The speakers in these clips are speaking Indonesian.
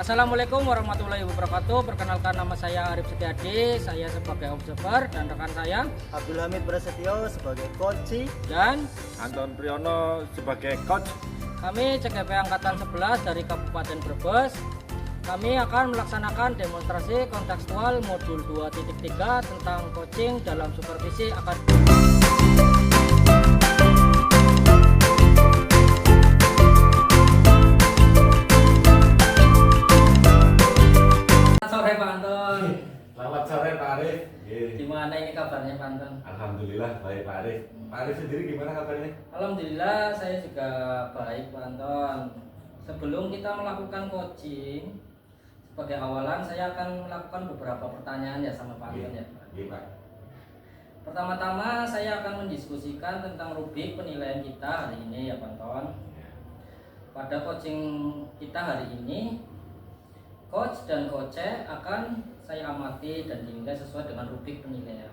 Assalamualaikum warahmatullahi wabarakatuh. Perkenalkan, nama saya Arif Setiadi. Saya sebagai observer dan rekan saya Abdul Hamid Prasetyo sebagai coach dan Anton Priyono sebagai coach. kami CGP Angkatan 11 dari Kabupaten Brebes. Kami akan melaksanakan demonstrasi kontekstual modul 2.3 tentang coaching dalam supervisi akademik. Sore Pak Anton. Selamat sore Pak Arif. Gimana ini kabarnya Pak Anton? Alhamdulillah baik Pak Arif. Pak Arif sendiri gimana kabarnya? Alhamdulillah saya juga baik Pak Anton. Sebelum kita melakukan coaching, sebagai awalan saya akan melakukan beberapa pertanyaan ya sama Pak Anton ya. Iya Pak. Pertama-tama saya akan mendiskusikan tentang rubrik penilaian kita hari ini ya Pak Anton. Pada coaching kita hari ini, coach dan coach akan saya amati dan dinilai sesuai dengan rubrik penilaian.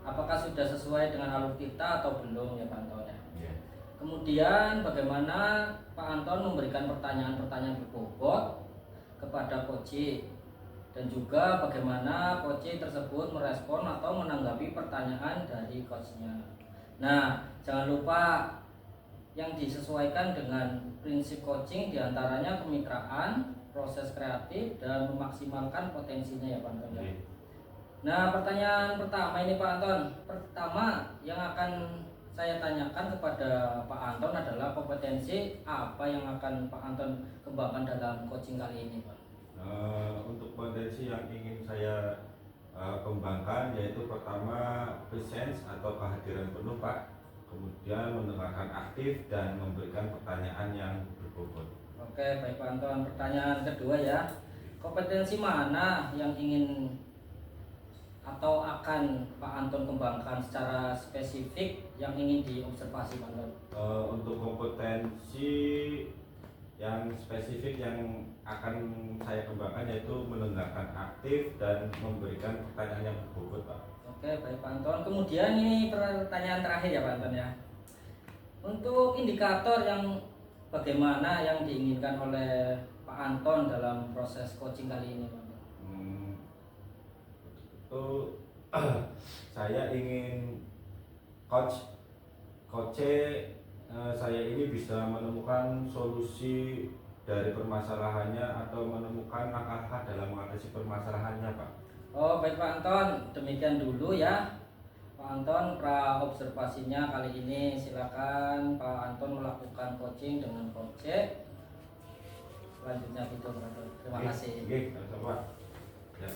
Apakah sudah sesuai dengan alur kita atau belum ya Pak Anton ya. Kemudian bagaimana Pak Anton memberikan pertanyaan-pertanyaan berbobot kepada coach, dan juga bagaimana coach tersebut merespon atau menanggapi pertanyaan dari coachnya. Nah, jangan lupa yang disesuaikan dengan prinsip coaching diantaranya kemitraan, proses kreatif, dan memaksimalkan potensinya ya Pak Anton ya. Nah, pertanyaan pertama ini Pak Anton. Pertama yang akan saya tanyakan kepada Pak Anton adalah kompetensi apa yang akan Pak Anton kembangkan dalam coaching kali ini Pak? Untuk potensi yang ingin saya kembangkan yaitu pertama presence atau kehadiran penuh Pak, kemudian mendengarkan aktif dan memberikan pertanyaan yang berbobot. Oke, baik Pak Anton. Pertanyaan kedua ya, kompetensi mana yang ingin atau akan Pak Anton kembangkan secara spesifik yang ingin diobservasi Pak Anton? Untuk kompetensi yang spesifik yang akan saya kembangkan yaitu mendengarkan aktif dan memberikan pertanyaan yang berbobot Pak. Oke, baik Pak Anton. Kemudian ini pertanyaan terakhir ya Pak Anton ya. Untuk indikator yang bagaimana yang diinginkan oleh Pak Anton dalam proses coaching kali ini Pak Anton? Itu saya ingin coach saya ini bisa menemukan solusi dari permasalahannya atau menemukan langkah-langkah dalam mengatasi permasalahannya Pak. Oh baik Pak Anton, demikian dulu ya Pak Anton pra observasinya kali ini. Silakan Pak Anton melakukan coaching dengan coach. Selanjutnya itu Pak Anton. Terima kasih. Oke, Pak. Ya.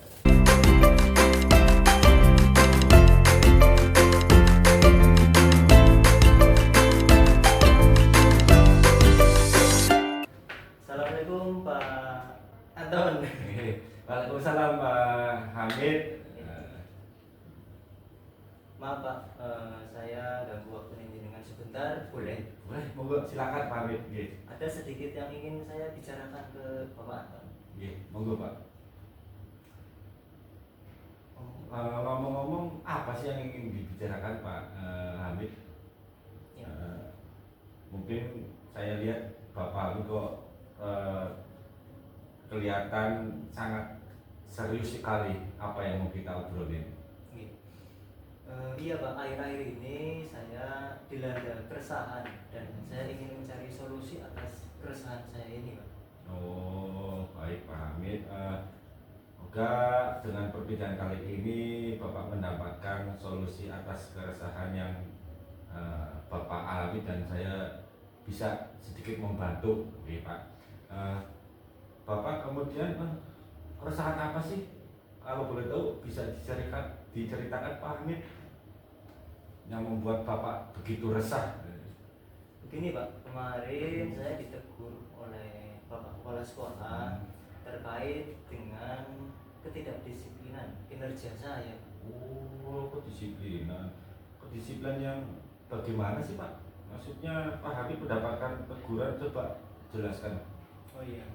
Assalamualaikum Pak Anton. Waalaikumsalam Pak Hamid. Maaf Pak, saya ganggu waktu ini dengan sebentar, boleh? Boleh, monggo silakan Pak Hamid. Nggih. Ada sedikit yang ingin saya bicarakan ke Bapak Anton. Nggih, monggo Pak. Ngomong-ngomong, apa sih yang ingin dibicarakan Pak Hamid? Ya. Mungkin saya lihat Bapak Hamid kok kelihatan sangat serius sekali apa yang mau kita obrolin. Iya Pak, akhir-akhir ini saya dilanda keresahan dan saya ingin mencari solusi atas keresahan saya ini Pak. Oh, baik Pak Hamid. Semoga dengan perbincangan kali ini Bapak mendapatkan solusi atas keresahan yang Bapak alami dan saya bisa sedikit membantu, oke Pak. Bapak kemudian keresahan apa sih? Kalau boleh tahu bisa diceritakan Pak Hamid yang membuat Bapak begitu resah. Begini Pak, kemarin saya ditegur oleh Bapak Kepala Sekolah terkait dengan ketidakdisiplinan kinerja saya. Oh, kedisiplinan yang bagaimana sih Pak? Maksudnya Pak Hamid mendapatkan teguran, coba jelaskan. Oh iya,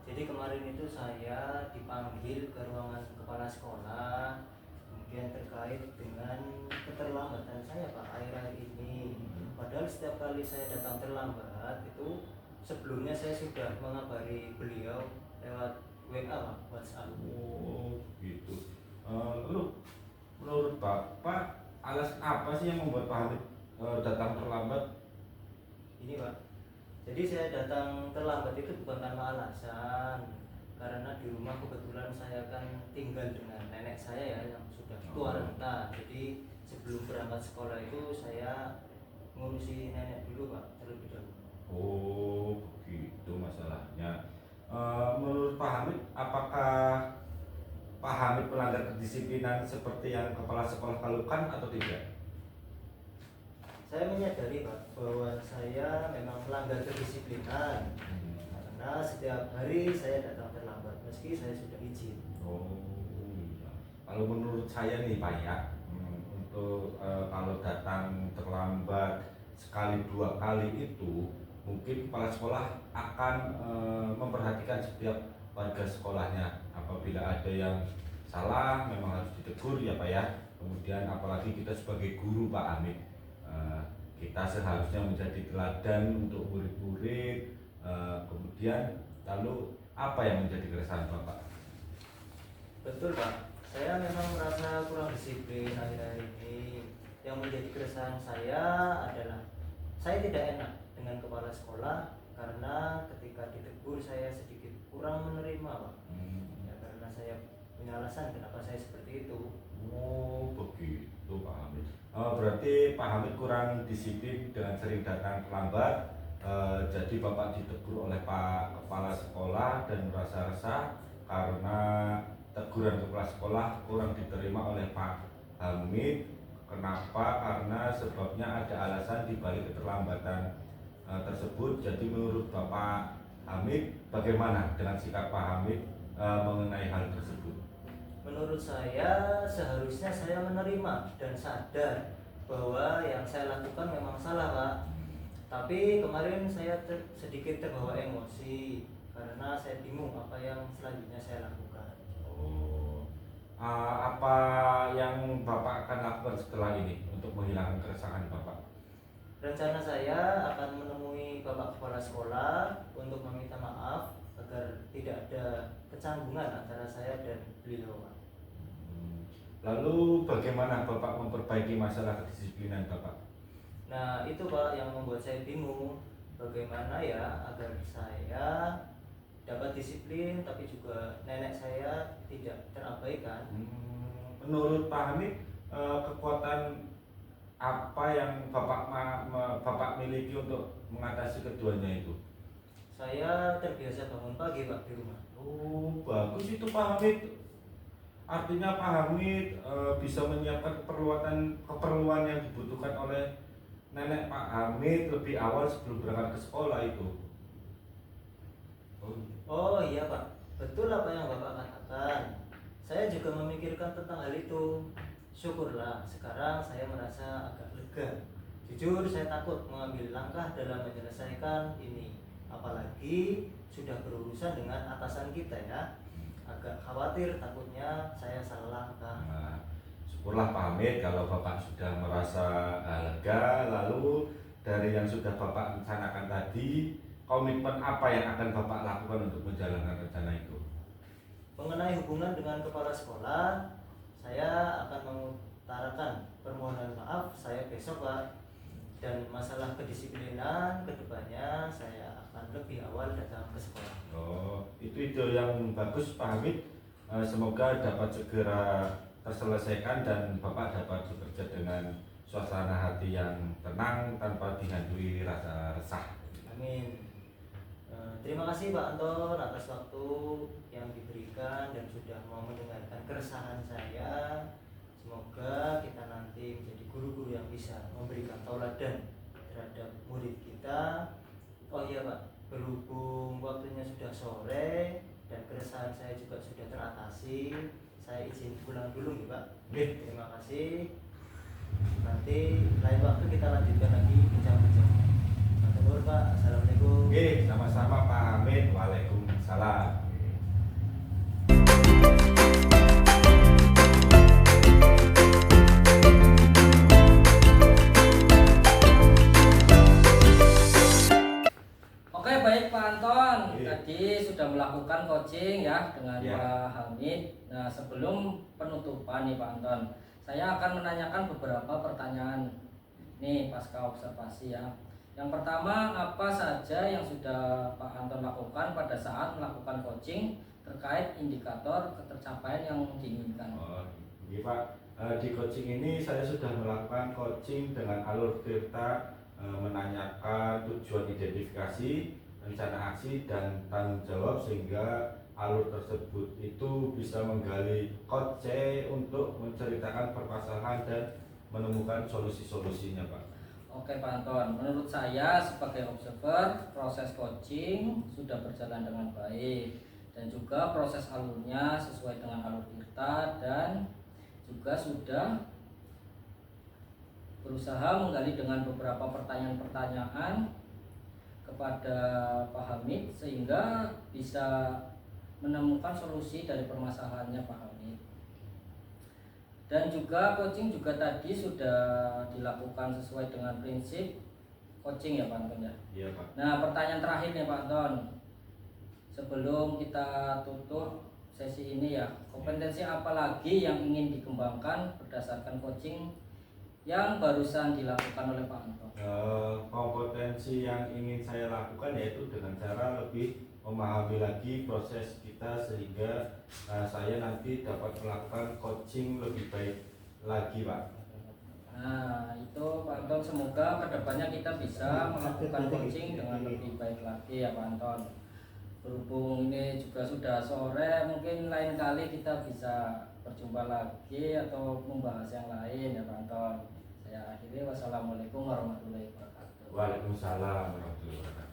jadi kemarin itu saya dipanggil ke ruangan kepala sekolah, kemudian terkait dengan keterlambatan saya Pak akhir-akhir ini. Padahal setiap kali saya datang terlambat itu sebelumnya saya sudah mengabari beliau lewat WA Pak, WhatsApp. Oh, gitu. Lalu menurut Bapak alasan apa sih yang membuat Pak Hamid datang terlambat? Ini Pak, jadi saya datang terlambat itu bukan tanpa alasan, karena di rumah kebetulan saya kan tinggal dengan nenek saya ya yang sudah tua renta. Jadi sebelum berangkat sekolah itu saya ngurusi nenek dulu Pak, terlebih dahulu. Oh, begitu masalahnya. Menurut Pak Hamid, apakah Pak Hamid melanggar kedisiplinan seperti yang kepala sekolah lakukan atau tidak? Saya menyadari Pak bahwa saya memang melanggar kedisiplinan karena setiap hari saya datang terlambat meski saya sudah izin. Oh, iya. Kalau menurut saya nih Pak ya, untuk kalau datang terlambat sekali dua kali itu mungkin kepala sekolah akan memperhatikan setiap warga sekolahnya. Apabila ada yang salah memang harus ditegur ya Pak ya. Kemudian apalagi kita sebagai guru Pak Hamid, kita seharusnya menjadi teladan untuk murid-murid. Kemudian lalu apa yang menjadi keresahan Bapak? Betul Pak, saya memang merasa kurang disiplin akhir-akhir ini. Yang menjadi keresahan saya adalah saya tidak enak dengan kepala sekolah karena ketika ditegur saya sedikit kurang menerima Pak. Ya, karena saya punya alasan kenapa saya seperti itu. Oh, begitu Pak Hamid. Berarti Pak Hamid kurang disiplin dengan sering datang terlambat. Jadi Bapak ditegur oleh Pak Kepala Sekolah dan merasa resah karena teguran kepala sekolah kurang diterima oleh Pak Hamid. Kenapa? Karena sebabnya ada alasan di balik keterlambatan tersebut. Jadi menurut Bapak Hamid, bagaimana dengan sikap Pak Hamid mengenai hal tersebut? Menurut saya seharusnya saya menerima dan sadar bahwa yang saya lakukan memang salah Pak. Tapi kemarin saya sedikit terbawa emosi karena saya bingung apa yang selanjutnya saya lakukan. Oh, apa yang Bapak akan lakukan setelah ini untuk menghilangkan keresahan Bapak? Rencana saya akan menemui Bapak Kepala Sekolah untuk meminta maaf agar tidak ada kecanggungan antara saya dan beliau Pak. Lalu bagaimana Bapak memperbaiki masalah kedisiplinan Bapak? Nah itu Pak yang membuat saya bingung bagaimana ya agar saya dapat disiplin tapi juga nenek saya tidak terabaikan. Menurut Pak Hamid, kekuatan apa yang Bapak miliki untuk mengatasi keduanya itu? Saya terbiasa bangun pagi Pak di rumah. Oh, bagus itu Pak Hamid. Artinya Pak Hamid bisa menyiapkan keperluan yang dibutuhkan oleh nenek Pak Hamid lebih awal sebelum berangkat ke sekolah itu. Oh iya Pak, betul apa yang Bapak katakan. Saya juga memikirkan tentang hal itu. Syukurlah sekarang saya merasa agak lega. Jujur saya takut mengambil langkah dalam menyelesaikan ini. Apalagi sudah berurusan dengan atasan kita ya. Agak khawatir takutnya saya salah langkah. Nah, syukurlah Pak Hamid kalau Bapak sudah merasa lega. Lalu dari yang sudah Bapak rencanakan tadi, komitmen apa yang akan Bapak lakukan untuk menjalankan rencana itu? Mengenai hubungan dengan kepala sekolah, saya akan mengutarakan permohonan maaf saya besok Pak. Dan masalah kedisiplinan kedepannya saya akan lebih awal datang ke sekolah. Oh, itu ide yang bagus Pak Hamid. Semoga dapat segera terselesaikan dan Bapak dapat bekerja dengan suasana hati yang tenang tanpa dihantui rasa resah. Amin. Terima kasih Pak Anton atas waktu yang diberikan dan sudah mau mendengarkan keresahan saya. Semoga kita nanti menjadi guru-guru yang bisa memberikan tauladan terhadap murid kita. Oh iya Pak, berhubung waktunya sudah sore dan keresahan saya juga sudah teratasi, saya izin pulang dulu ya Pak. Terima kasih. Nanti lain waktu kita lanjutkan lagi bincang-bincang. Matur Pak, assalamualaikum. Oke, sama-sama Pak Hamid. Waalaikumsalam. Oke baik Pak Anton, Iya. tadi sudah melakukan melakukan coaching ya dengan Ya. Pak Hamid. Nah, sebelum penutupan nih Pak Anton, saya akan menanyakan beberapa pertanyaan nih pasca observasi ya. Yang pertama, apa saja yang sudah Pak Anton lakukan pada saat melakukan coaching terkait indikator ketercapaian yang diinginkan? Oh, iya Pak. Di coaching ini saya sudah melakukan coaching dengan alur Tirta, menanyakan tujuan identifikasi, rencana aksi dan tanggung jawab sehingga alur tersebut itu bisa menggali coach C untuk menceritakan permasalahan dan menemukan solusi-solusinya Pak. Oke Pak Anton, menurut saya sebagai observer proses coaching sudah berjalan dengan baik dan juga proses alurnya sesuai dengan alur Tirta dan juga sudah berusaha menggali dengan beberapa pertanyaan-pertanyaan kepada Pak Hamid sehingga bisa menemukan solusi dari permasalahannya Pak Hamid. Dan juga coaching juga tadi sudah dilakukan sesuai dengan prinsip coaching ya Pak Anton ya. Iya Pak. Nah, pertanyaan terakhir nih Pak Anton, sebelum kita tutup sesi ini ya, kompetensi apa lagi yang ingin dikembangkan berdasarkan coaching yang barusan dilakukan oleh Pak Anton? Kompetensi yang ingin saya lakukan yaitu dengan cara lebih memahami lagi proses kita sehingga saya nanti dapat melakukan coaching lebih baik lagi Pak. Nah, itu Pak Anton, semoga kedepannya kita bisa melakukan coaching dengan lebih baik lagi ya Pak Anton. Berhubung ini juga sudah sore, mungkin lain kali kita bisa berjumpa lagi atau membahas yang lain ya Pak Anton. Saya akhiri, wassalamualaikum warahmatullahi wabarakatuh. Waalaikumsalam warahmatullahi wabarakatuh.